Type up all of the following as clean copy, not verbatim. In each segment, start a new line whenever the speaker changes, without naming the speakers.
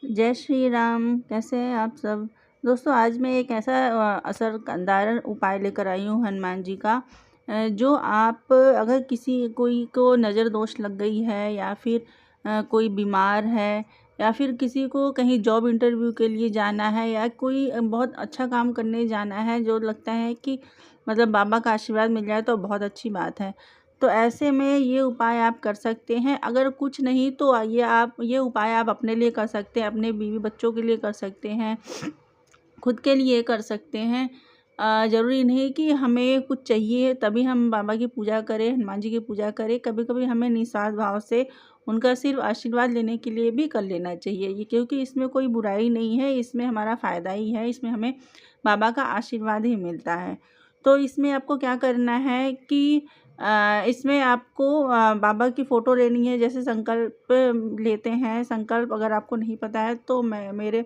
जय श्री राम। कैसे हैं आप सब दोस्तों। आज मैं एक ऐसा असरदार उपाय लेकर आई हूँ हनुमान जी का, जो आप अगर किसी कोई को नज़र दोष लग गई है या फिर कोई बीमार है या फिर किसी को कहीं जॉब इंटरव्यू के लिए जाना है या कोई बहुत अच्छा काम करने जाना है, जो लगता है कि मतलब बाबा का आशीर्वाद मिल जाए तो बहुत अच्छी बात है। तो ऐसे में ये उपाय आप कर सकते हैं। अगर कुछ नहीं तो ये उपाय आप अपने लिए कर सकते हैं, अपने बीवी बच्चों के लिए कर सकते हैं, खुद के लिए कर सकते हैं। ज़रूरी नहीं कि हमें कुछ चाहिए तभी हम बाबा की पूजा करें, हनुमान जी की पूजा करें। कभी-कभी हमें निस्वार्थ भाव से उनका सिर्फ़ आशीर्वाद लेने के लिए भी कर लेना चाहिए। ये क्योंकि इसमें कोई बुराई नहीं है, इसमें हमारा फ़ायदा ही है, इसमें हमें बाबा का आशीर्वाद ही मिलता है। तो इसमें आपको क्या करना है कि इसमें आपको बाबा की फ़ोटो लेनी है। जैसे संकल्प लेते हैं, संकल्प अगर आपको नहीं पता है तो मैं मेरे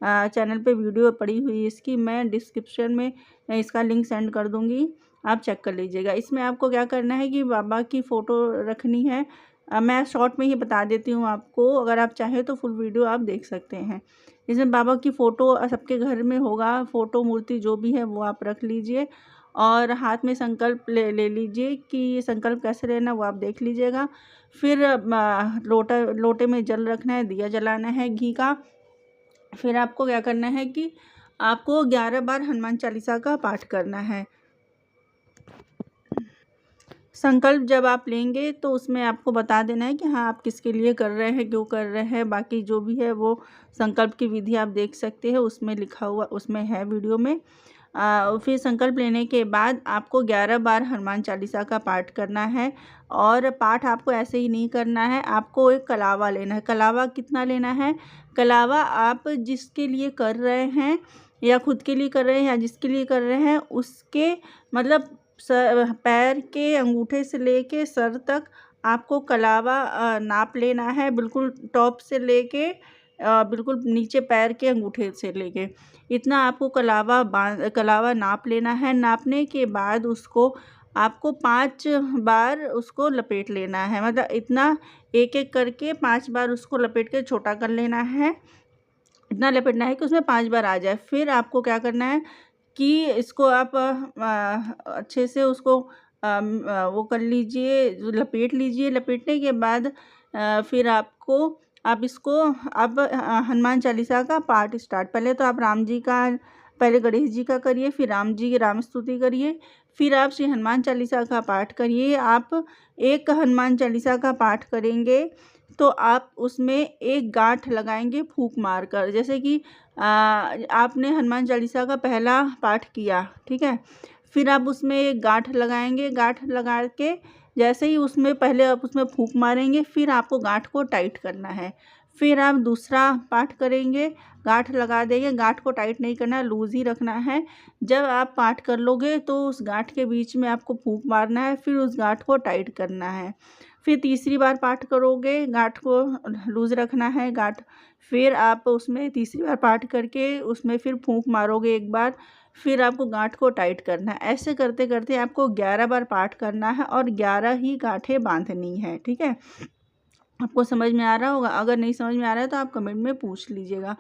चैनल पे वीडियो पड़ी हुई है इसकी, मैं डिस्क्रिप्शन में इसका लिंक सेंड कर दूँगी, आप चेक कर लीजिएगा। इसमें आपको क्या करना है कि बाबा की फ़ोटो रखनी है। मैं शॉर्ट में ही बता देती हूँ आपको, अगर आप चाहें तो फुल वीडियो आप देख सकते हैं। इसमें बाबा की फ़ोटो सबके घर में होगा, फ़ोटो मूर्ति जो भी है वो आप रख लीजिए और हाथ में संकल्प ले लीजिए कि ये संकल्प कैसे लेना वो आप देख लीजिएगा। फिर लोटे में जल रखना है, दिया जलाना है घी का। फिर आपको क्या करना है कि आपको 11 बार हनुमान चालीसा का पाठ करना है। संकल्प जब आप लेंगे तो उसमें आपको बता देना है कि हाँ, आप किसके लिए कर रहे हैं, क्यों कर रहे हैं। बाकी जो भी है वो संकल्प की विधि आप देख सकते हैं, उसमें लिखा हुआ उसमें है वीडियो में। फिर संकल्प लेने के बाद आपको 11 बार हनुमान चालीसा का पाठ करना है। और पाठ आपको ऐसे ही नहीं करना है, आपको एक कलावा लेना है। कलावा कितना लेना है? कलावा आप जिसके लिए कर रहे हैं या खुद के लिए कर रहे हैं या जिसके लिए कर रहे हैं उसके मतलब पैर के अंगूठे से लेके सर तक आपको कलावा नाप लेना है। बिल्कुल टॉप से लेके बिल्कुल नीचे पैर के अंगूठे से लेके इतना आपको कलावा नाप लेना है। नापने के बाद उसको आपको 5 बार उसको लपेट लेना है। मतलब इतना एक-एक करके 5 बार उसको लपेट के छोटा कर लेना है। इतना लपेटना है कि उसमें 5 बार आ जाए। फिर आपको क्या करना है कि इसको आप अच्छे से उसको वो कर लीजिए, लपेट लीजिए। लपेटने के बाद फिर आप इसको अब हनुमान चालीसा का पाठ स्टार्ट। पहले गणेश जी का करिए, फिर राम जी की राम स्तुति करिए, फिर आप श्री हनुमान चालीसा का पाठ करिए। आप एक हनुमान चालीसा का पाठ करेंगे तो आप उसमें एक गांठ लगाएंगे फूंक मारकर। जैसे कि आपने हनुमान चालीसा का पहला पाठ किया, ठीक है, फिर आप उसमें एक गांठ लगाएंगे। गांठ लगा के जैसे ही उसमें पहले आप उसमें फूंक मारेंगे, फिर आपको गांठ को टाइट करना है। फिर आप दूसरा पाठ करेंगे, गांठ लगा देंगे। गांठ को टाइट नहीं करना है, लूज़ ही रखना है। जब आप पाठ कर लोगे तो उस गांठ के बीच में आपको फूंक मारना है, फिर उस गांठ को टाइट करना है। फिर तीसरी बार पाठ करोगे, गांठ को लूज़ रखना है गांठ। फिर आप उसमें तीसरी बार पाठ करके उसमें फिर फूंक मारोगे एक बार, फिर आपको गांठ को टाइट करना है। ऐसे करते करते आपको 11 बार पाठ करना है और 11 ही गांठें बांधनी है, ठीक है। आपको समझ में आ रहा होगा। अगर नहीं समझ में आ रहा है तो आप कमेंट में पूछ लीजिएगा।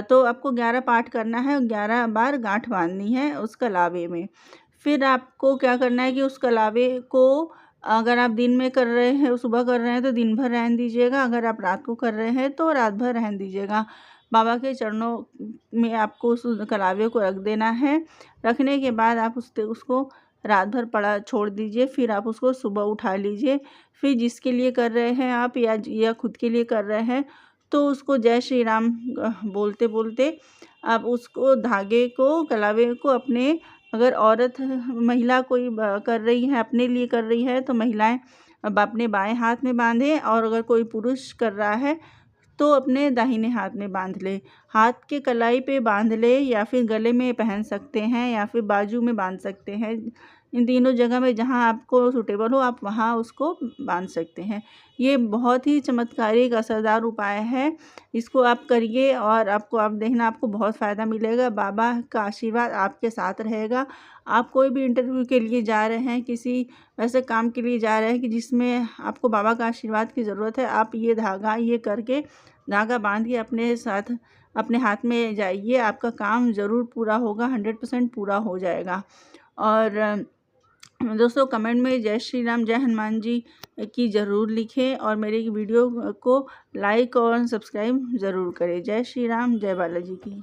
तो आपको 11 पाठ करना है और 11 बार गांठ बांधनी है उस कलावे में। फिर आपको क्या करना है कि उस कलावे को अगर आप दिन में कर रहे हैं, सुबह कर रहे हैं तो दिन भर रहने दीजिएगा। अगर आप रात को कर रहे हैं तो रात भर रहने दीजिएगा। बाबा के चरणों में आपको उस कलावे को रख देना है। रखने के बाद आप उसको रात भर पड़ा छोड़ दीजिए। फिर आप उसको सुबह उठा लीजिए। फिर जिसके लिए कर रहे हैं आप या खुद के लिए कर रहे हैं तो उसको जय श्री राम बोलते बोलते आप उसको धागे को कलावे को अपने, अगर औरत महिला कोई कर रही है, अपने लिए कर रही है तो महिलाएं अब अपने बाएं हाथ में बांधें, और अगर कोई पुरुष कर रहा है तो अपने दाहिने हाथ में बांध ले। हाथ के कलाई पे बांध ले या फिर गले में पहन सकते हैं या फिर बाजू में बांध सकते हैं। इन तीनों जगह में जहाँ आपको सूटेबल हो आप वहाँ उसको बांध सकते हैं। ये बहुत ही चमत्कारिक असरदार उपाय है, इसको आप करिए और आप देखना आपको बहुत फ़ायदा मिलेगा। बाबा का आशीर्वाद आपके साथ रहेगा। आप कोई भी इंटरव्यू के लिए जा रहे हैं, किसी ऐसे काम के लिए जा रहे हैं कि जिसमें आपको बाबा का आशीर्वाद की ज़रूरत है, आप ये धागा बांध के अपने साथ अपने हाथ में जाइए, आपका काम ज़रूर पूरा होगा, 100% पूरा हो जाएगा। और दोस्तों कमेंट में जय श्री राम, जय हनुमान जी की ज़रूर लिखें और मेरी वीडियो को लाइक और सब्सक्राइब ज़रूर करें। जय श्री राम, जय बालाजी की।